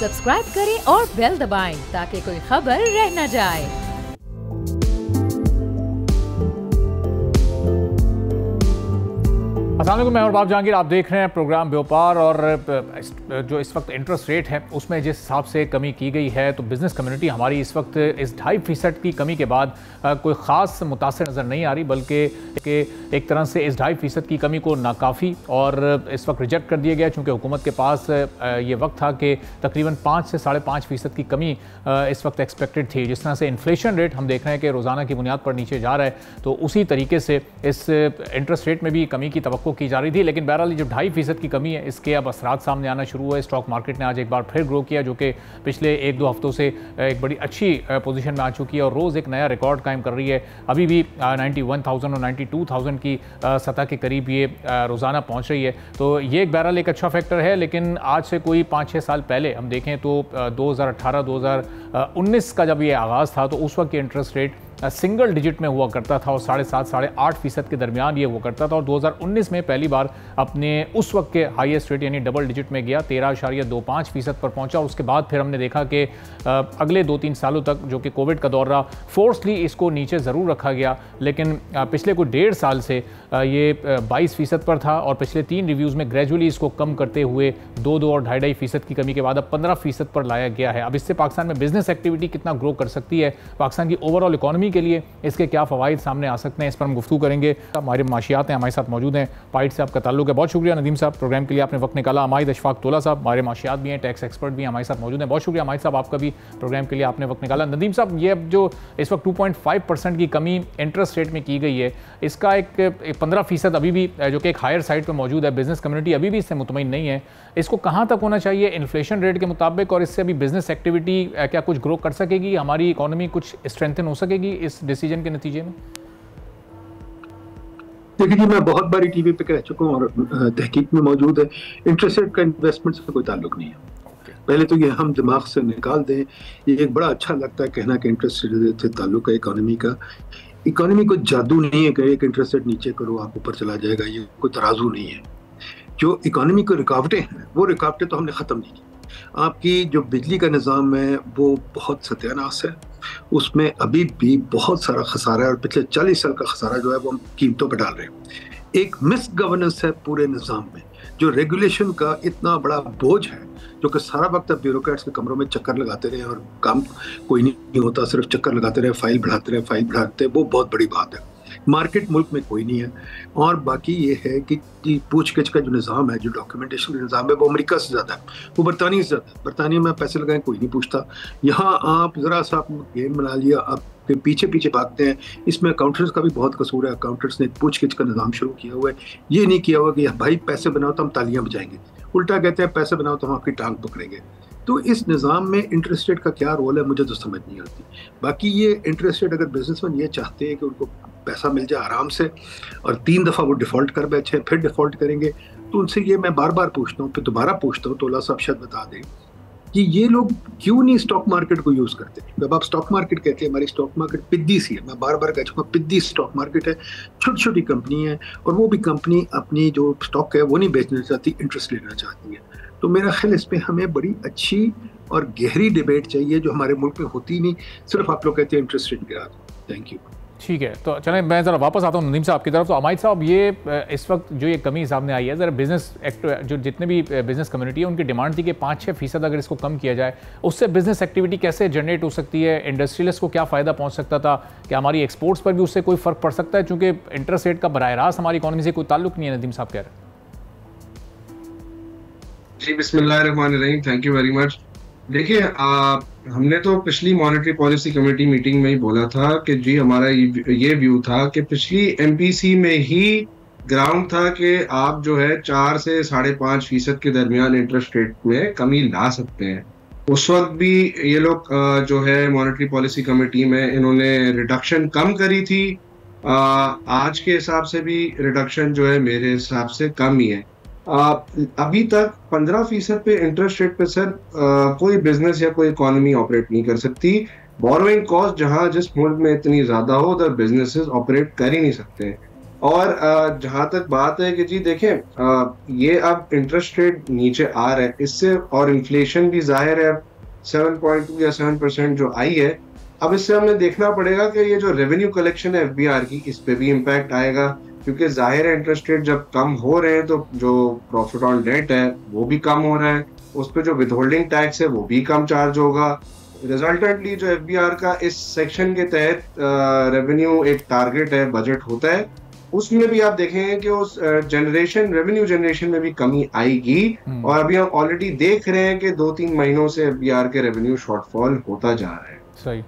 Subscribe करें और bell दबाएं ताकि कोई खबर रह न जाए। अस्सलाम वालेकुम, मैं और बाब जहांगीर, आप देख रहे हैं प्रोग्राम व्यापार। और जो इस वक्त इंटरेस्ट रेट है उसमें जिस हिसाब से कमी की गई है तो बिज़नेस कम्युनिटी हमारी इस वक्त इस 2.5% की कमी के बाद कोई ख़ास मुतासर नज़र नहीं आ रही, बल्कि एक तरह से इस 2.5% की कमी को नाकाफ़ी और इस वक्त रिजेक्ट कर दिया गया, चूँकि हुकूमत के पास ये वक्त था कि तकरीबन 5 से 5.5% की कमी इस वक्त एक्सपेक्टेड थी। जिस तरह से इन्फ्लेशन रेट हम देख रहे हैं कि रोज़ाना की बुनियाद पर नीचे जा रहा है, तो उसी तरीके से इस इंटरेस्ट रेट में भी कमी की तवक्को की जा रही थी। लेकिन बहरहाल जो 2.5% की कमी है इसके अब असरात सामने आना शुरू हुए। स्टॉक मार्केट ने आज एक बार फिर ग्रो किया, जो कि पिछले 1-2 हफ्तों से एक बड़ी अच्छी पोजीशन में आ चुकी है और रोज़ एक नया रिकॉर्ड कायम कर रही है। अभी भी 91,000 और 92,000 की सतह के करीब ये रोज़ाना पहुँच रही है। तो ये एक बहरहाल एक अच्छा फैक्टर है। लेकिन आज से कोई 5-6 साल पहले हम देखें तो 2018-2019 का जब ये आगाज़ था तो उस वक्त के इंटरेस्ट रेट सिंगल डिजिट में हुआ करता था और 7.5-8% के दरमियान ये हुआ करता था। और 2019 में पहली बार अपने उस वक्त के हाईएस्ट रेट यानी डबल डिजिट में गया, 13.25% पर पहुंचा। उसके बाद फिर हमने देखा कि अगले 2-3 सालों तक, जो कि कोविड का दौर रहा, फोर्सली इसको नीचे ज़रूर रखा गया। लेकिन पिछले कोई 1.5 साल से ये 22% पर था और पिछले 3 रिव्यूज़ में ग्रेजुअली इसको कम करते हुए 2-2 और 2.5% की कमी के बाद अब 15% पर लाया गया है। अब इससे पाकिस्तान में बिजनेस एक्टिविटी कितना ग्रो कर सकती है, पाकिस्तान की ओवरऑल इकॉनमी के लिए इसके क्या फ़वाइद सामने आ सकते हैं, इस पर हम गुफ्तगू करेंगे। हमारे माशियात हैं, हमारे साथ मौजूद हैं, पाइट से आपका ताल्लुक है। बहुत शुक्रिया नदीम साहब, प्रोग्राम के लिए आपने वक्त निकाला। अमाइद अशफाक तोला साहब हमारे माशियात भी हैं, टैक्स एक्सपर्ट भी हैं, हमारे साथ मौजूद हैं। बहुत शुक्रिया अमाइद साहब, आपका भी प्रोग्राम के लिए आपने वक्त निकाला। नदीम साहब, ये अब जो इस वक्त 2.5% की कमी इंटरेस्ट रेट में की गई है, इसका एक 15% अभी भी जो कि एक हायर साइड पर मौजूद है, बिजनेस कम्युनिटी अभी भी इससे मुतमईन नहीं है। इसको कहाँ तक होना चाहिए इन्फ्लेशन रेट के मुताबिक, और इससे अभी बिजनेस एक्टिविटी क्या कुछ ग्रो कर सकेगी, हमारी इकॉनमी कुछ स्ट्रेंथन हो सकेगी इस डिसीजन के नतीजे में? देखिए जी, मैं बहुत बारी टीवी पे कह चुका हूँ और तहकीक में मौजूद है, इंटरेस्ट रेट का इन्वेस्टमेंट से कोई ताल्लुक नहीं है। पहले तो ये हम दिमाग से निकाल दें। ये एक बड़ा अच्छा लगता है कहना कि इंटरेस्ट रेट से ताल्लुक है इकोनॉमी का। इकोनॉमी को जादू नहीं है कि एक इंटरेस्ट रेट नीचे करो आप ऊपर चला जाएगा, ये कोई तराजू नहीं है। जो इकोनॉमी को रुकावटें हैं वो रुकावटें तो हमने ख़त्म नहीं की। आपकी जो बिजली का निज़ाम है वो बहुत सत्यानाश है, उसमें अभी भी बहुत सारा खसारा है और पिछले 40 साल का खसारा जो है वो हम कीमतों पर डाल रहे हैं। एक मिस गवर्नेंस है पूरे निज़ाम में, जो रेगुलेशन का इतना बड़ा बोझ है, जो कि सारा वक्त आप ब्यूरोक्रेट्स के कमरों में चक्कर लगाते रहे और काम कोई नहीं होता, सिर्फ चक्कर लगाते रहे, फाइल बढ़ाते रहे, वो बहुत बड़ी बात है। मार्केट मुल्क में कोई नहीं है। और बाकी ये है कि पूछ गिछ का जो निज़ाम है, जो डॉक्यूमेंटेशन का निज़ाम है, वो अमेरिका से ज़्यादा है, वो बरतानिया से ज़्यादा है। बरतानिया में पैसे लगाएं कोई नहीं पूछता, यहाँ आप ज़रा सा गेम बना लिया, आप पीछे पीछे भागते हैं। इसमें अकाउंटेंट्स का भी बहुत कसूर है। अकाउंटेंट्स ने पूछ गिछ का निज़ाम शुरू किया हुआ है, ये नहीं किया हुआ कि भाई पैसे बनाओ तो हम तालियां बजाएंगे, उल्टा कहते हैं पैसे बनाओ तो हम आपकी टांग पकड़ेंगे। तो इस निज़ाम में इंटरेस्ट रेट का क्या रोल है मुझे तो समझ नहीं आती। बाकी ये इंटरेस्ट रेट अगर बिजनेसमैन ये चाहते हैं कि उनको पैसा मिल जाए आराम से और 3 दफ़ा वो डिफ़ॉल्ट कर बैठे फिर डिफ़ॉल्ट करेंगे, तो उनसे ये मैं बार बार पूछता हूँ, फिर दोबारा पूछता हूँ, तोला साहब शायद बता दें कि ये लोग क्यों नहीं स्टॉक मार्केट को यूज़ करते। जब आप स्टॉक मार्केट कहते हैं, हमारी स्टॉक मार्केट पिद्दी सी है, मैं बार बार कह चुका हूँ, पिद्दी स्टॉक मार्केट है, छोटी छोटी कंपनी है और वो भी कंपनी अपनी जो स्टॉक है वो नहीं बेचना चाहती, इंटरेस्ट लेना चाहती है। तो मेरा ख्याल इस पर हमें बड़ी अच्छी और गहरी डिबेट चाहिए, जो हमारे मुल्क में होती नहीं, सिर्फ आप लोग कहते हैं इंटरेस्ट रेट गिरा दो। Thank you. ठीक है, तो चलें मैं ज़रा वापस आता हूँ नदीम साहब की तरफ। तो अमाइद साहब, ये इस वक्त जो ये कमी सामने आई है, ज़रा बिजनेस जो जितने भी बिजनेस कम्युनिटी है उनकी डिमांड थी कि 5-6% अगर इसको कम किया जाए, उससे बिजनेस एक्टिविटी कैसे जनरेट हो सकती है, इंडस्ट्रियलिस्ट को क्या फ़ायदा पहुँच सकता था, क्या हमारी एक्सपोर्ट्स पर भी उससे कोई फ़र्क पड़ सकता है, चूँकि इंटरेस्ट रेट का बराह रास्त हमारी इकॉनमी से कोई ताल्लुक नहीं है, नदीम साहब कह रहे हैं। जी बिस्मिल्लाहिर्रहमानिर्रहीम, थैंक यू वेरी मच। देखिए, हमने तो पिछली मॉनेटरी पॉलिसी कमेटी मीटिंग में ही बोला था कि जी हमारा ये व्यू था कि पिछली एमपीसी में ही ग्राउंड था कि आप जो है 4 से 5.5% के दरमियान इंटरेस्ट रेट में कमी ला सकते हैं। उस वक्त भी ये लोग जो है मॉनेटरी पॉलिसी कमेटी में इन्होंने रिडक्शन कम करी थी। आज के हिसाब से भी रिडक्शन जो है मेरे हिसाब से कम ही है। अभी तक 15% पे इंटरेस्ट रेट पे सर कोई बिजनेस या कोई इकोनॉमी ऑपरेट नहीं कर सकती। बोरोइंग कॉस्ट जहां जिस मुल्क में इतनी ज्यादा हो उधर बिजनेसेस ऑपरेट कर ही नहीं सकते। और जहां तक बात है कि जी देखें, ये अब इंटरेस्ट रेट नीचे आ रहा है इससे, और इन्फ्लेशन भी जाहिर है 7.2 या 7% जो आई है, अब इससे हमें देखना पड़ेगा कि ये जो रेवेन्यू कलेक्शन है एफबीआर की, इस पे भी इम्पैक्ट आएगा, क्योंकि जाहिर है इंटरेस्ट रेट जब कम हो रहे हैं तो जो प्रॉफिट ऑन डेट है वो भी कम हो रहा है, उस पर जो विदहोल्डिंग टैक्स है वो भी कम चार्ज होगा। रिजल्टेंटली जो एफबीआर का इस सेक्शन के तहत रेवेन्यू एक टारगेट है, बजट होता है, उसमें भी आप देखेंगे कि उस रेवेन्यू जनरेशन में भी कमी आएगी। और अभी हम ऑलरेडी देख रहे हैं कि 2-3 महीनों से एफबीआर के रेवेन्यू शॉर्टफॉल होता जा रहा है। सही।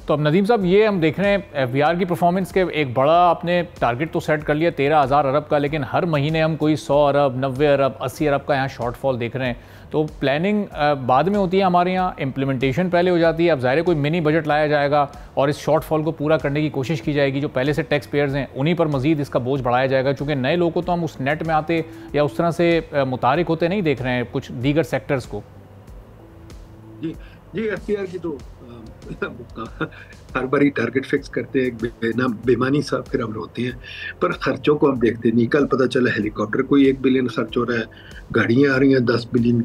तो अब नदीम साहब, ये हम देख रहे हैं एफबीआर की परफॉर्मेंस के एक बड़ा आपने टारगेट तो सेट कर लिया 13,000 अरब का, लेकिन हर महीने हम कोई 100 अरब, 90 अरब, 80 अरब का यहाँ शॉर्टफॉल देख रहे हैं। तो प्लानिंग बाद में होती है हमारे यहाँ, इम्प्लीमेंटेशन पहले हो जाती है। अब ज़ाहिर कोई मिनी बजट लाया जाएगा और इस शॉर्टफॉल को पूरा करने की कोशिश की जाएगी। जो पहले से टैक्स पेयर्स हैं उन्हीं पर मजीद इसका बोझ बढ़ाया जाएगा, क्योंकि नए लोगों को तो हम उस नेट में आते या उस तरह से मुतारिक होते नहीं देख रहे हैं कुछ दीगर सेक्टर्स को। जी जी, एफबीआर की तो हर बार ही टारगेट फिक्स करते हैं, बेमानी साहब फिर हम होते हैं, पर खर्चों को हम देखते नहीं। कल पता चला हेलीकॉप्टर कोई 1 बिलियन खर्च हो रहा है, गाड़ियाँ आ रही हैं 10 बिलियन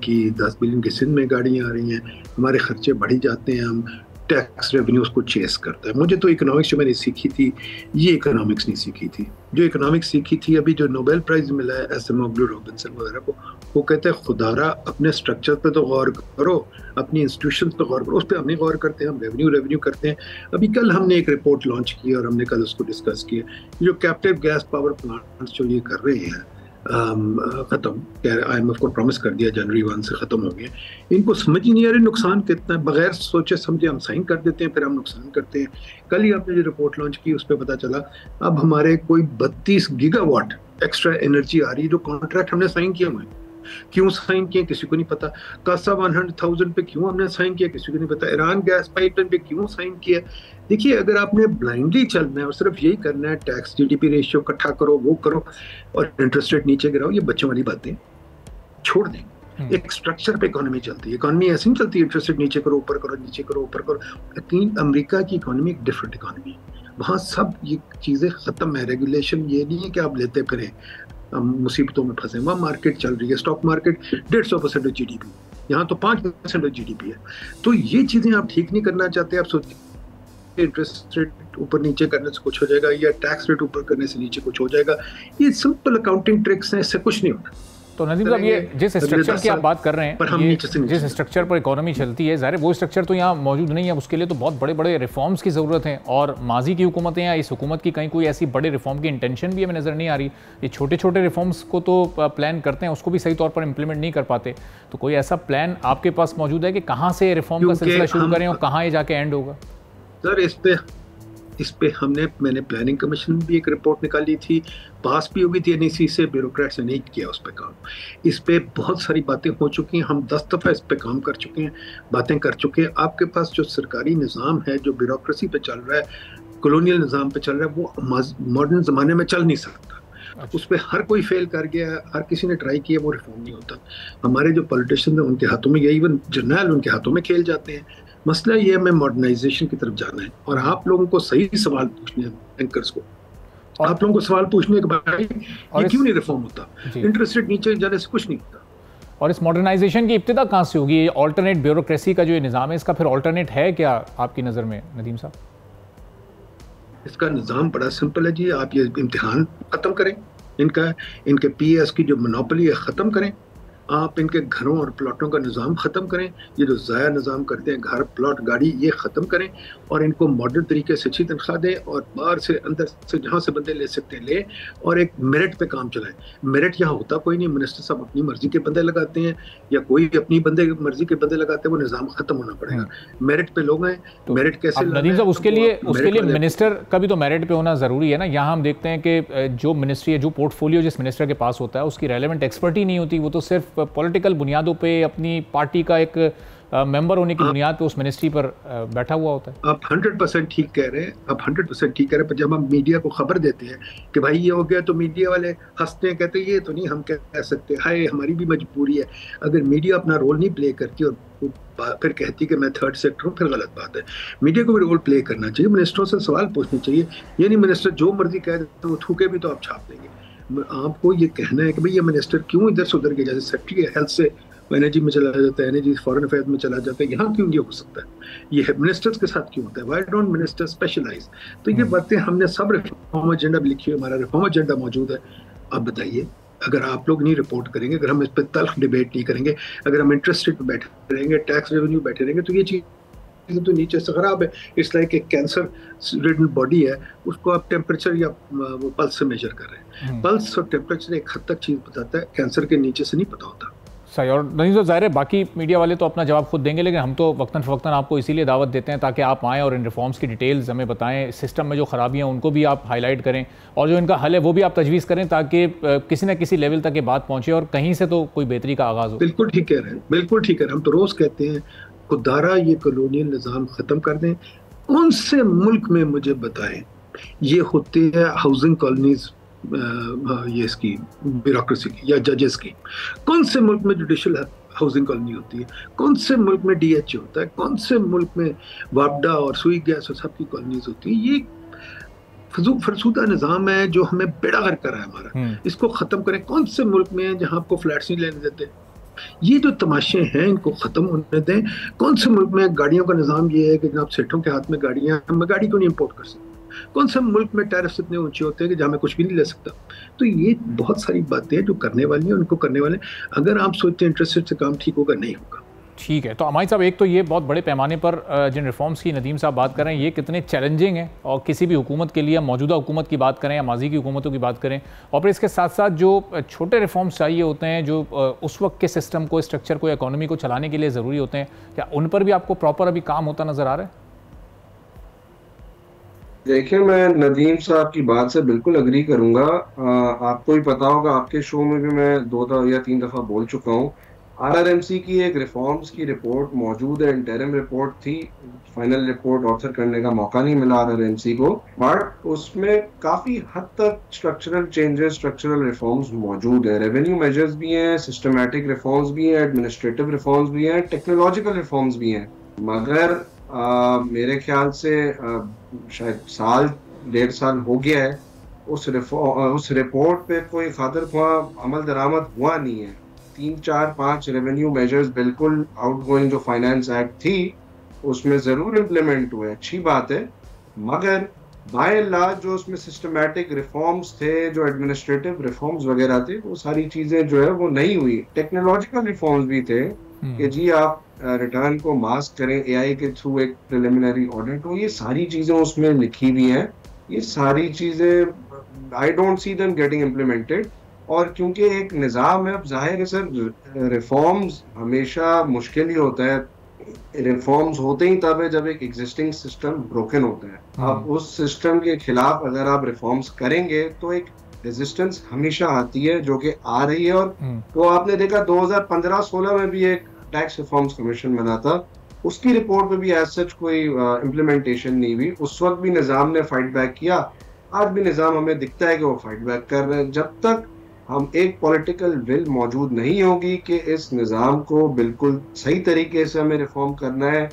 की सिंध में गाड़ियाँ आ रही हैं, हमारे खर्चे बढ़ी जाते हैं, हम टैक्स रेवेन्यूज को चेस करता है। मुझे तो इकोनॉमिक्स जो मैंने सीखी थी, ये इकोनॉमिक्स नहीं सीखी थी। जो इकोनॉमिक्स सीखी थी, अभी जो नोबेल प्राइज मिला है एसएमओग्लू, रॉबिन्सन वगैरह को, वो कहते हैं खुदारा अपने स्ट्रक्चर पे तो गौर करो, अपनी इंस्टीट्यूशन पे गौर करो। उस पर हम नहीं गौर करते हैं, हम रेवेन्यू करते हैं। अभी कल हमने एक रिपोर्ट लॉन्च की और हमने कल उसको डिस्कस किया। जो कैप्टिव गैस पावर प्लांट्स जो ये कर रहे हैं खत्म, IMF को प्रॉमिस कर दिया जनवरी 1 से खत्म हो गए, इनको समझ ही नहीं आ रही नुकसान कितना है। बगैर सोचे समझे हम साइन कर देते हैं, फिर हम नुकसान करते हैं। कल ही आपने जो रिपोर्ट लॉन्च की उस पर पता चला अब हमारे कोई 32 गीगावाट एक्स्ट्रा एनर्जी आ रही है, जो कॉन्ट्रैक्ट हमने साइन किए हुए हैं। क्यों साइन किए किसी को नहीं पता। कासा 100,000 पे क्यों हमने साइन किया किसी को नहीं पता। ईरान गैस पाइपलाइन पे क्यों साइन किया। देखिए, अगर आपने ब्लाइंडली चलना है और सिर्फ यही करना है, टैक्स जीडीपी रेशियो इकट्ठा करो, वो करो और इंटरेस्ट रेट नीचे गिराओ, ये बच्चों वाली बातें छोड़ दें। एक स्ट्रक्चर पे इकोनॉमी चलती है। इकोनॉमी ऐसे नहीं चलती इंटरेस्ट रेट नीचे करो, ऊपर करो, नीचे करो, ऊपर करो। लेकिन अमेरिका की इकोनॉमी एक डिफरेंट इकोनॉमी है, वहाँ सब ये चीजें खत्म है। रेगुलेशन ये नहीं है कि आप लेते फिरें, मुसीबतों में फंसे। वहाँ मार्केट चल रही है, स्टॉक मार्केट 150% ऑफ जीडीपी, यहाँ तो 5% ऑफ जीडीपी है। तो ये चीजें आप ठीक नहीं करना चाहते। आप सोचते इंटरेस्ट रेट ऊपर नीचे करने से कुछ हो जाएगा या टैक्स रेट ऊपर करने से नीचे कुछ हो जाएगा। ये सिंपल अकाउंटिंग ट्रिक्स हैं, इससे कुछ नहीं होता। तो नदीम साहब, ये जिस स्ट्रक्चर की आप बात कर रहे हैं, जिस स्ट्रक्चर पर इकोनॉमी चलती है, ज़ाहिर वो स्ट्रक्चर तो यहाँ मौजूद नहीं है। उसके लिए तो बहुत बड़े बड़े रिफॉर्म्स की ज़रूरत है, और माजी की हुकूमतें या इस हुकूमत की कहीं कोई ऐसी बड़े रिफॉर्म की इंटेंशन भी हमें नज़र नहीं आ रही। ये छोटे छोटे रिफॉर्म्स को तो प्लान करते हैं, उसको भी सही तौर पर इंप्लीमेंट नहीं कर पाते। तो कोई ऐसा प्लान आपके पास मौजूद है कि कहाँ से रिफॉर्म का सिलसिला शुरू करें और कहाँ ये जाके एंड होगा? सर, इस पे मैंने प्लानिंग कमीशन भी एक रिपोर्ट निकाली थी, पास भी हो गई थी NEC से, ब्यूरोक्रेट्स ने नहीं किया उस पे काम। इस पे बहुत सारी बातें हो चुकी हैं, हम 10 दफ़ा इस पे काम कर चुके हैं, बातें कर चुके हैं। आपके पास जो सरकारी निज़ाम है, जो ब्यूरोक्रेसी पे चल रहा है, कॉलोनियल निज़ाम पे चल रहा है, वो मॉडर्न ज़माने में चल नहीं सकता। उस पर हर कोई फेल कर गया, हर किसी ने ट्राई किया, वो रिफॉर्म नहीं होता। हमारे जो पॉलिटिशियन हैं उनके हाथों में, या इवन जर्नल उनके हाथों में खेल जाते हैं। मसला ये है, हमें मॉडर्नाइजेशन की तरफ जाना है, और आप लोगों को सही सवाल पूछने हैं, एंकर्स को, आप लोगों को सवाल पूछने के भाई ये क्यों नहीं रिफॉर्म होता, इंटरेस्ट रेट नीचे जाने से कुछ नहीं होता। और इस मॉडर्नाइजेशन की इब्तिदा कहाँ से होगी? ये ऑल्टरनेट ब्यूरोक्रेसी का जो ये निज़ाम है, इसका फिर ऑल्टरनेट है क्या आपकी नज़र में नदीम साहब? इसका निज़ाम बड़ा सिंपल है जी। आप ये इम्तिहान ख़त्म करें, इनके PS की जो मोनोपोली है ख़त्म करें। आप इनके घरों और प्लॉटों का निज़ाम ख़त्म करें। ये जो ज़ाया निज़ाम करते हैं, घर, प्लॉट, गाड़ी, ये ख़त्म करें और इनको मॉडर्न तरीके से अच्छी तनख्वाह दें, और बाहर से अंदर से जहाँ से बंदे ले सकते हैं ले, और एक मेरिट पे काम चलाएं। मेरिट यहाँ होता कोई नहीं, मिनिस्टर साहब अपनी मर्जी के बंदे लगाते हैं या कोई अपनी मर्जी के बंदे लगाते हैं, वो निज़ाम ख़त्म होना पड़ेगा। मेरिट पे लोग हैं, तो मेरिट कैसे नदीम साहब, उसके लिए मिनिस्टर का भी तो मेरिट पे होना ज़रूरी है ना। यहाँ हम देखते हैं कि जो मिनिस्ट्री है, जो पोर्टफोलियो जिस मिनिस्टर के पास होता है, उसकी रेलेवेंट एक्सपर्टी नहीं होती। वो तो सिर्फ पॉलिटिकल बुनियादों पे अपनी पार्टी का एक मेंबर होने की बुनियाद पे उस मिनिस्ट्री पर बैठा हुआ होता है। आप 100% ठीक कह रहे हैं, आप 100% ठीक कह रहे हैं, पर जब हम मीडिया को खबर देते हैं कि भाई ये हो गया, तो मीडिया वाले हंसते हैं, कहते हैं ये तो नहीं हम कह सकते, हाय हमारी भी मजबूरी है। अगर मीडिया अपना रोल नहीं प्ले करती और फिर कहती कि मैं थर्ड सेक्टर हूँ, फिर गलत बात है। मीडिया को भी रोल प्ले करना चाहिए, मिनिस्टरों से सवाल पूछने चाहिए। ये नहीं मिनिस्टर जो मर्जी कह देते, वो थूके भी तो आप छाप देंगे। आपको ये कहना है कि भाई ये मिनिस्टर क्यों इधर से उधर गया, जैसे सेक्रेटरी हेल्थ से एनर्जी में चला जाता है, एनर्जी फॉरेन अफेयर्स में चला जाता है, यहाँ क्यों ये हो सकता है, ये मिनिस्टर्स के साथ क्यों होता है, व्हाई डोंट मिनिस्टर स्पेशलाइज। तो ये बातें हमने सब रिफॉर्म एजेंडा भी लिखी है, हमारा रिफॉर्म एजेंडा मौजूद है। अब बताइए, अगर आप लोग नहीं रिपोर्ट करेंगे, अगर हम इस पर तल्ख डिबेट नहीं करेंगे, अगर हम इंटरेस्ट रेट पे बैठे रहेंगे, टैक्स रेवेन्यू बैठे रहेंगे, तो ये चीज तो नीचे से खराब है। इस लाइक एक कैंसर रिडन बॉडी है, उसको आप टेम्परेचर या पल्स से मेजर कर रहे हैं। पल्स और टेम्परेचर एक हद तक चीज बताता है, कैंसर के नीचे से नहीं पता होता। सही। और नहीं तो ज़ाहिर है बाकी मीडिया वाले तो अपना जवाब खुद देंगे, लेकिन हम तो वक्तन फ़वक्तन आपको इसीलिए दावत देते हैं ताकि आप आएँ और इन रिफॉर्म्स की डिटेल्स हमें बताएं, सिस्टम में जो ख़राबियाँ हैं उनको भी आप हाईलाइट करें, और जो इनका हल है वो भी आप तजवीज़ करें, ताकि किसी न किसी लेवल तक ये बात पहुँचे और कहीं से तो कोई बेहतरी का आगाज़ हो। बिल्कुल ठीक कह रहे हैं, बिल्कुल ठीक है। हम तो रोज़ कहते हैं खुदारा ये कॉलोनियल निज़ाम ख़त्म कर दें। कौन से मुल्क में मुझे बताएं ये होती है हाउसिंग कॉलोनीज, ये इसकी ब्यूरोक्रेसी की या जजेस की? कौन से मुल्क में जुडिशल हाउसिंग कॉलोनी होती है? कौन से मुल्क में डीएचए होता है? कौन से मुल्क में वापडा और सुई गैस और सबकी कॉलोनीज होती है? ये फरसूदा निज़ाम है जो हमें बेड़ा गर्क कर रहा है हमारा। इसको ख़त्म करें। कौन से मुल्क में है जहाँ आपको फ्लैट्स नहीं लेने देते? ये जो तमाशे हैं इनको ख़त्म होने दें। कौन से मुल्क में गाड़ियों का निज़ाम ये है कि जनाब सेठों के हाथ में गाड़ियाँ, मैं गाड़ी क्यों नहीं इम्पोर्ट कर सकता? कौन से मुल्क में टैरिफ्स इतने ऊंचे होते हैं कि जहाँ मैं कुछ भी नहीं ले सकता? तो ये बहुत सारी बातें हैं जो करने वाली हैं, उनको करने वाले। अगर आप सोचते हैं इंटरेस्ट रेट से काम ठीक होगा, नहीं होगा। ठीक है, तो अमाई साहब, एक तो ये बहुत बड़े पैमाने पर जिन रिफॉर्म्स की नदीम साहब बात कर रहे हैं ये कितने चैलेंजिंग हैं, और किसी भी हुकूमत के लिए, मौजूदा हुकूमत की बात करें या माजी की हुकूमतों की बात करें, और फिर इसके साथ साथ जो छोटे रिफॉर्म्स चाहिए होते हैं जो उस वक्त के सिस्टम को, स्ट्रक्चर को, इकॉनमी को चलाने के लिए ज़रूरी होते हैं, क्या उन पर भी आपको प्रॉपर अभी काम होता नज़र आ रहा है? देखिए, मैं नदीम साहब की बात से बिल्कुल अग्री करूंगा। आपको ही पता होगा, आपके शो में भी मैं 2 या 3 दफ़ा बोल चुका हूँ, आरआरएमसी की एक रिफॉर्म्स की रिपोर्ट मौजूद है, इंटरिम रिपोर्ट थी, फाइनल रिपोर्ट ऑथर करने का मौका नहीं मिला आरआरएमसी को, बट उसमें काफ़ी हद तक स्ट्रक्चरल चेंजेस, स्ट्रक्चरल रिफॉर्म्स मौजूद है। रेवेन्यू मेजर्स भी हैं, सिस्टमैटिक रिफॉर्म्स भी हैं, एडमिनिस्ट्रेटिव रिफॉर्म्स भी हैं, टेक्नोलॉजिकल रिफॉर्म्स भी हैं। मगर मेरे ख्याल से शायद 1.5 साल हो गया है उस रिपोर्ट पे कोई खातिर ख्वाह अमल दरामद हुआ नहीं है। 3, 4, 5 रेवेन्यू मेजर्स बिल्कुल आउटगोइंग जो फाइनेंस एक्ट थी उसमें ज़रूर इम्प्लीमेंट हुए, अच्छी बात है, मगर बाय एंड लार्ज जो उसमें सिस्टमैटिक रिफॉर्म्स थे, जो एडमिनिस्ट्रेटिव रिफॉर्म्स वगैरह थे, वो सारी चीज़ें जो है वो नहीं हुई। टेक्नोलॉजिकल रिफॉर्म्स भी थे कि जी आप रिटर्न को मास्क करें एआई के थ्रू, एक प्रिलिमिनरी ऑडिट हो, ये सारी चीज़ें उसमें लिखी हुई हैं। ये सारी चीज़ें I don't see them getting implemented. और क्योंकि एक निज़ाम है, अब जाहिर है सर, रिफॉर्म्स हमेशा मुश्किल ही होता है। रिफॉर्म्स होते ही तब है जब एक एग्जिस्टिंग सिस्टम ब्रोकन होता है। अब उस सिस्टम के खिलाफ अगर आप रिफॉर्म्स करेंगे तो एक रेजिस्टेंस हमेशा आती है, जो कि आ रही है। और तो आपने देखा 2015-16 में भी एक टैक्स रिफॉर्म्स कमीशन बना था, उसकी रिपोर्ट में भी एज सच कोई इम्प्लीमेंटेशन नहीं हुई। उस वक्त भी निज़ाम ने फाइट बैक किया, आज भी निज़ाम हमें दिखता है कि वो फाइट बैक कर रहे हैं। जब तक हम एक पॉलिटिकल विल मौजूद नहीं होगी कि इस निज़ाम को बिल्कुल सही तरीके से हमें रिफॉर्म करना है,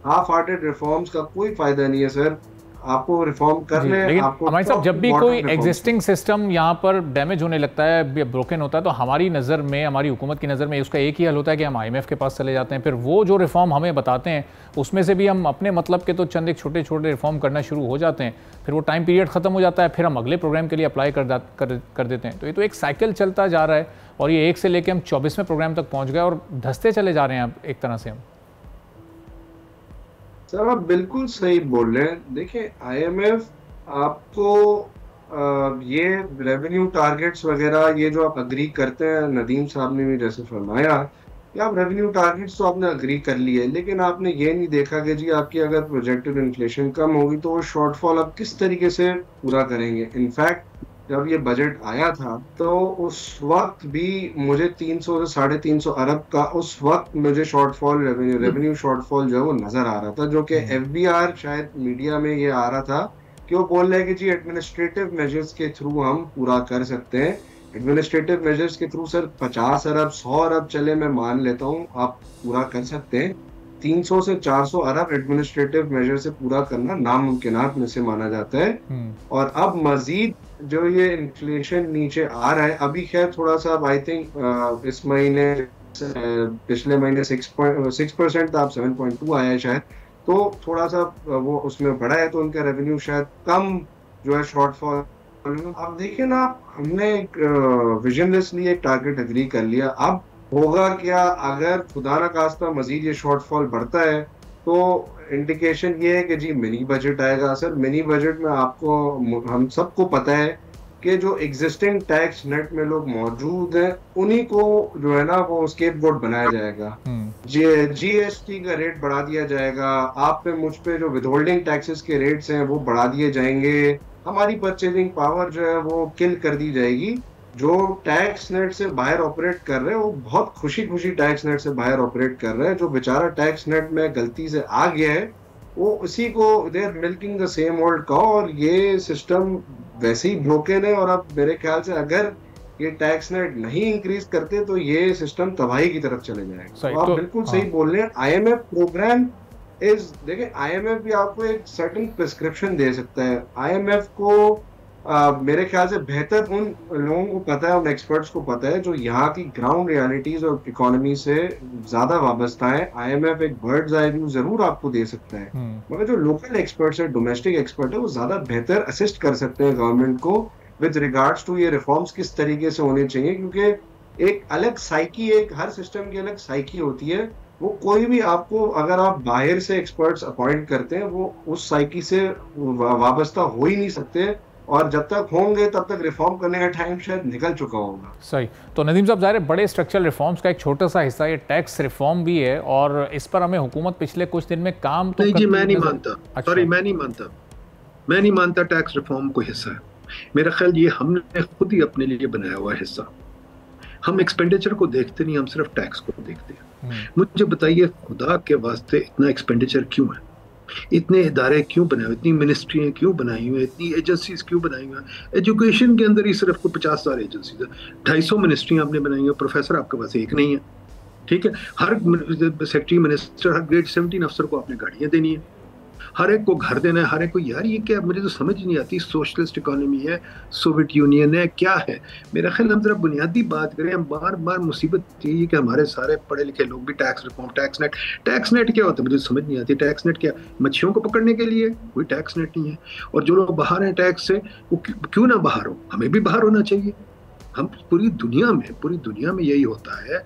हाफ हार्टेड रिफॉर्म्स का कोई फायदा नहीं है सर। आपको रिफॉर्म करने, लेकिन हमारे साहब जब भी कोई एग्जिस्टिंग सिस्टम यहाँ पर डैमेज होने लगता है, ब्रोकन होता है, तो हमारी नज़र में, हमारी हुकूमत की नज़र में उसका एक ही हल होता है कि हम IMF के पास चले जाते हैं। फिर वो जो रिफॉर्म हमें बताते हैं उसमें से भी हम अपने मतलब के तो चंद एक छोटे छोटे रिफॉर्म करना शुरू हो जाते हैं, फिर वो टाइम पीरियड ख़त्म हो जाता है, फिर हम अगले प्रोग्राम के लिए अप्लाई कर देते हैं। तो ये तो एक साइकिल चलता जा रहा है, और ये 1 से लेकर हम 24वें प्रोग्राम तक पहुँच गए और धंसते चले जा रहे हैं अब एक तरह से हम। सर आप बिल्कुल सही बोल रहे हैं। देखिए, IMF आपको ये रेवेन्यू टारगेट्स वगैरह, ये जो आप अग्री करते हैं, नदीम साहब ने भी जैसे फरमाया कि आप रेवेन्यू टारगेट्स तो आपने अग्री कर लिए, लेकिन आपने ये नहीं देखा कि जी आपकी अगर प्रोजेक्टेड इन्फ्लेशन कम होगी तो वो शॉर्टफॉल आप किस तरीके से पूरा करेंगे। इनफैक्ट जब ये बजट आया था तो उस वक्त भी मुझे 300 से 350 अरब का उस वक्त मुझे शॉर्टफॉल रेवेन्यू शॉर्टफॉल जो है वो नजर आ रहा था, जो कि एफबीआर शायद मीडिया में ये आ रहा था कि वो बोल रहे हैं कि जी एडमिनिस्ट्रेटिव मेजर्स के थ्रू हम पूरा कर सकते हैं। एडमिनिस्ट्रेटिव मेजर्स के थ्रू सर 50 अरब 100 अरब चले, मैं मान लेता हूँ आप पूरा कर सकते हैं। 300 से 400 अरब एडमिनिस्ट्रेटिव मेजर से पूरा करना नामुमकिनात में से माना जाता है। और अब मजीद जो ये इन्फ्लेशन नीचे आ रहा है, अभी खैर थोड़ा सा आई थिंक इस महीने पिछले महीने 6% था, अब 7.2 आया है शायद, तो थोड़ा सा वो उसमें बढ़ा है, तो उनका रेवेन्यू शायद कम जो है शॉर्टफॉल। अब देखिए ना, हमने एक विजनलेसली एक टारगेट एग्री कर लिया, अब होगा क्या अगर खुदा ना खास्ता मजीद ये शॉर्टफॉल बढ़ता है, तो इंडिकेशन ये है कि जी मिनी बजट आएगा। सर मिनी बजट में आपको, हम सबको पता है कि जो एग्जिस्टिंग टैक्स नेट में लोग मौजूद हैं उन्हीं को जो है ना वो स्केपगोट बनाया जाएगा। जीएसटी का रेट बढ़ा दिया जाएगा, आप पे मुझ पे जो विदहोल्डिंग टैक्सेस के रेट्स हैं वो बढ़ा दिए जाएंगे, हमारी परचेजिंग पावर जो है वो किल कर दी जाएगी। जो टैक्स नेट से बाहर ऑपरेट कर रहे हैं वो बहुत खुशी खुशी टैक्स नेट से बाहर ऑपरेट कर रहे हैं। जो बेचारा टैक्स नेट में गलती से आ गया है वो उसी को they are milking the same old cow, और ये सिस्टम वैसे ही ब्रोकन है। और अब मेरे ख्याल से अगर ये टैक्स नेट नहीं इंक्रीज करते तो ये सिस्टम तबाही की तरफ चले जाएगा। तो आप बिल्कुल सही बोल रहे हैं। आईएमएफ प्रोग्राम देखिए, आईएमएफ भी आपको एक सर्टेन प्रिस्क्रिप्शन दे सकता है। आईएमएफ को मेरे ख्याल से बेहतर उन लोगों को पता है, उन एक्सपर्ट्स को पता है जो यहाँ की ग्राउंड रियलिटीज और इकोनॉमी से ज्यादा वाबस्ता है। आईएमएफ एक बर्ड्स आई व्यू जरूर आपको दे सकता है, मगर जो लोकल एक्सपर्ट्स है, डोमेस्टिक एक्सपर्ट है, वो ज्यादा बेहतर असिस्ट कर सकते हैं गवर्नमेंट को विद रिगार्ड्स टू ये रिफॉर्म्स किस तरीके से होने चाहिए। क्योंकि एक अलग साइकी, एक हर सिस्टम की अलग साइकी होती है। वो कोई भी आपको, अगर आप बाहर से एक्सपर्ट्स अपॉइंट करते हैं, वो उस साइकी से वाबस्ता हो ही नहीं सकते, और जब तक होंगे तब तक रिफॉर्म करने का टाइम शायद निकल चुका होगा। सही। तो नदीम साहब, ज़ाहिर है बड़े स्ट्रक्चरल रिफॉर्म्स का एक छोटा सा हिस्सा ये टैक्स रिफॉर्म भी है, और इस पर हमें हुकूमत पिछले कुछ दिन में काम तो नहीं जी, मैं नहीं मानता। सॉरी, मैं नहीं मानता टैक्स रिफॉर्म को हिस्सा है। मेरा ख्याल ये हमने खुद ही अपने लिए बनाया हुआ हिस्सा। हम एक्सपेंडिचर को देखते नहीं, हम सिर्फ टैक्स को देखते हैं। मुझे बताइए, खुदा के वास्ते इतना एक्सपेंडिचर क्यों है? इतने इदारे क्यों बनाए हुए, इतनी मिनिस्ट्रियाँ क्यों बनाई हुई, इतनी एजेंसीज क्यों बनाई हुई? एजुकेशन के अंदर ही सिर्फ 50,000 एजेंसीज है, 250 मिनिस्ट्रियाँ आपने बनाई हुई, प्रोफेसर आपके पास एक नहीं है। ठीक है, हर सेक्रेटरी मिनिस्टर, हर ग्रेड 17 अफसर को आपने गाड़ियाँ देनी है, हर एक को घर देना है, हर एक को। यार ये क्या, मुझे तो समझ नहीं आती। सोशलिस्ट इकोनॉमी है, सोवियत यूनियन है, क्या है? मेरा ख्याल हम जरा बुनियादी बात करें। हम बार बार मुसीबत यही कि हमारे सारे पढ़े लिखे लोग भी टैक्स रिफॉर्म, टैक्स नेट क्या होता है मुझे समझ नहीं आती। टैक्स नेट क्या, मच्छियों को पकड़ने के लिए? कोई टैक्स नेट नहीं है। और जो लोग बाहर हैं टैक्स से, वो क्यों ना बाहर हो, हमें भी बाहर होना चाहिए। हम पूरी दुनिया में यही होता है,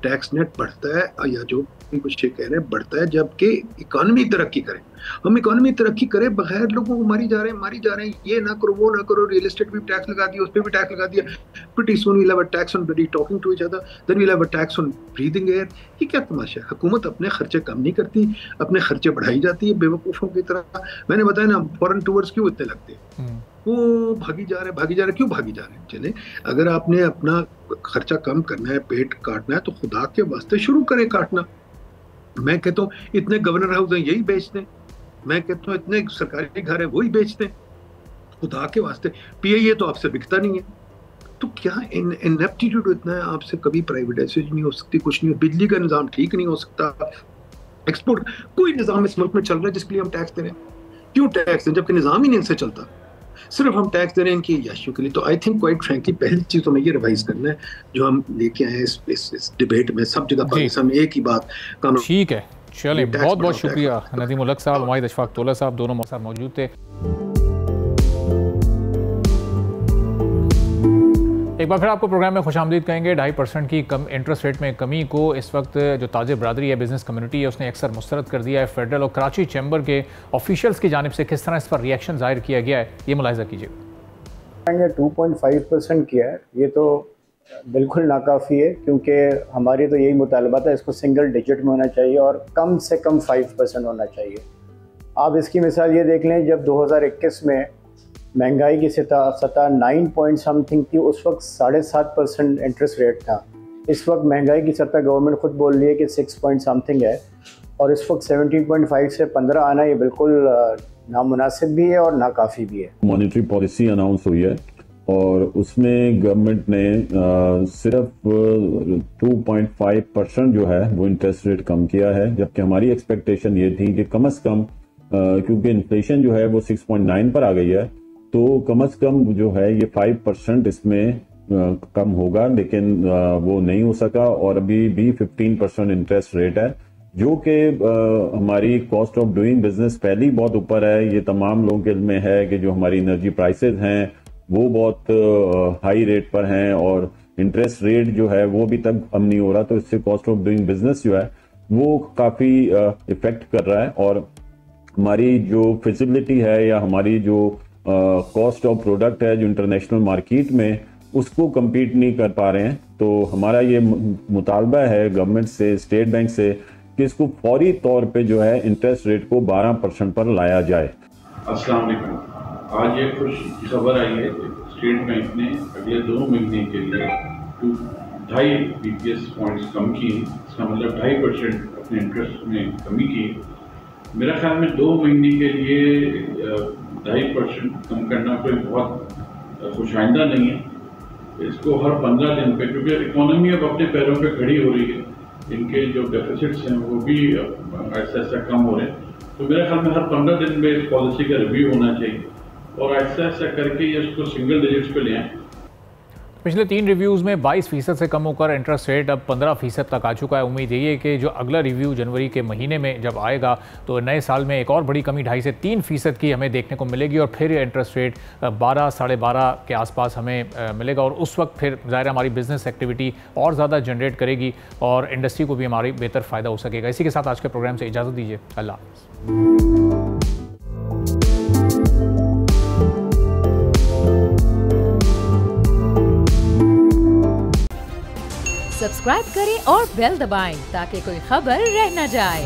टैक्स नेट बढ़ता है, या जो कुछ कह रहे हैं बढ़ता है, जबकि इकोनॉमी तरक्की करे। हम इकोनॉमी तरक्की करें बगैर लोगों को मारी जा रहे हैं, ये ना करो, वो ना करो, रियल एस्टेट भी टैक्स लगा दिया, उस पर भी टैक्स लगा दिया। Pretty soon we'll have a tax on talking to each other, then we'll have a tax on breathing air. ये क्या तमाशा है? हुकूमत अपने खर्चे कम नहीं करती, अपने खर्चे बढ़ाई जाती है बेवकूफ़ों की तरह। मैंने बताया ना, फॉरेन टूर्स क्यों इतने लगते हैं? वो भागी जा रहे, क्यों भागी जा रहे हैं? चले, अगर आपने अपना खर्चा कम करना है, पेट काटना है, तो खुदा के वास्ते शुरू करें काटना। मैं कहता हूँ इतने गवर्नर हाउस हैं, यही बेच दें। मैं कहता हूँ इतने सरकारी घर है, वही बेच दें खुदा के वास्ते। पीआईए तो आपसे बिकता नहीं है, तो क्या इनएप्टीट्यूड इतना है आपसे? कभी प्राइवेटाइजेशन नहीं हो सकती, कुछ नहीं हो, बिजली का निजाम ठीक नहीं हो सकता, एक्सपोर्ट कोई निजाम इस मुल्क में चल रहा है जिसके लिए हम टैक्स दे रहे हैं। क्यों टैक्स दें जबकि निजाम ही नहीं इनसे चलता? सिर्फ हम टैक्स दे रहे हैं इनकी याशियों के लिए। तो आई थिंक क्वाइट फ्रैंकली पहली चीज तो मैं ये रिवाइज करना है जो हम लेके आए इस डिबेट में। सब जगह पाकिस्तान में एक ही बात कानून। ठीक है, चलिए, बहुत बहुत शुक्रिया नदीम उल हक साहब, उमैद अशफाक तौला साहब, दोनों हमारे साथ मौजूद थे। एक बार फिर आपको प्रोग्राम में खुशामदीद कहेंगे। 2.5% की कम इंटरेस्ट रेट में कमी को इस वक्त जो ताजिर बरादरी है, बिजनेस कम्युनिटी है, उसने अक्सर मुस्तरद कर दिया है। फेडरल और कराची चैम्बर के ऑफिशियल्स की जानिब से किस तरह इस पर रिएक्शन जाहिर किया गया है, ये मुलाहिजा कीजिए। 2.5% किया है, ये तो बिल्कुल नाकाफ़ी है, क्योंकि हमारी तो यही मुतालबा था, इसको सिंगल डिजिट में होना चाहिए और कम से कम 5% होना चाहिए। आप इसकी मिसाल ये देख लें, जब 2021 में महंगाई की सतह 9 पॉइंट समथिंग थी, उस वक्त 7.5% इंटरेस्ट रेट था। इस वक्त महंगाई की सतह गवर्नमेंट खुद बोल रही है कि 6 पॉइंट समथिंग है, और इस वक्त 17.5 से 15 आना ये बिल्कुल नामुनासिब भी है और नाकाफ़ी भी है। मॉनेटरी पॉलिसी अनाउंस हुई है और उसमें गवर्नमेंट ने सिर्फ 2.5% जो है वो इंटरेस्ट रेट कम किया है, जबकि हमारी एक्सपेक्टेशन ये थी कि कम से कम क्योंकि इन्फ्लेशन जो है वो 6.9 पर आ गई है, तो कम से कम जो है ये 5% इसमें कम होगा, लेकिन वो नहीं हो सका और अभी भी 15% इंटरेस्ट रेट है, जो कि हमारी कॉस्ट ऑफ डूइंग बिजनेस पहले ही बहुत ऊपर है। ये तमाम लोगों के में है कि जो हमारी एनर्जी प्राइसेस हैं वो बहुत हाई रेट पर हैं और इंटरेस्ट रेट जो है वो अभी तक कम नहीं हो रहा, तो इससे कॉस्ट ऑफ डूइंग बिजनेस जो है वो काफ़ी इफेक्ट कर रहा है और हमारी जो फिजिबिलिटी है या हमारी जो कॉस्ट ऑफ प्रोडक्ट है जो इंटरनेशनल मार्केट में उसको compete नहीं कर पा रहे हैं। तो हमारा ये मुतालबा है गवर्नमेंट से, स्टेट बैंक से, कि इसको फौरी तौर पे जो है इंटरेस्ट रेट को 12% पर लाया जाए। अस्सलाम वालेकुम। आज एक खुशी की खबर आई है कि स्टेट बैंक ने अगले 2 महीने के लिए 2.5 BPS पॉइंट्स कम किए। इसका मतलब 2.5% अपने इंटरेस्ट में कमी की। मेरा ख्याल में 2 महीने के लिए 2.5% कम करना कोई बहुत खुशाइंदा नहीं है। इसको हर 15 दिन पे, क्योंकि इकोनॉमी अब अपने पैरों पे खड़ी हो रही है, इनके जो डेफिसिट्स हैं वो भी ऐसा ऐसा कम हो रहे हैं, तो मेरे ख्याल में हर 15 दिन में इस पॉलिसी का रिव्यू होना चाहिए और ऐसा ऐसा करके ये इसको सिंगल डिजिट्स पे ले आएं। पिछले 3 रिव्यूज़ में 22% से कम होकर इंटरेस्ट रेट अब 15% तक आ चुका है। उम्मीद यही है कि जो अगला रिव्यू जनवरी के महीने में जब आएगा तो नए साल में एक और बड़ी कमी 2.5 से 3% की हमें देखने को मिलेगी और फिर इंटरेस्ट रेट 12 साढ़े 12 के आसपास हमें मिलेगा और उस वक्त फिर ज़ाहिर हमारी बिजनेस एक्टिविटी और ज़्यादा जनरेट करेगी और इंडस्ट्री को भी हमारी बेहतर फ़ायदा हो सकेगा। इसी के साथ आज के प्रोग्राम से इजाज़त दीजिए। अल्लाह हाफ़िज़। सब्सक्राइब करें और बेल दबाएं ताकि कोई खबर रह न जाए।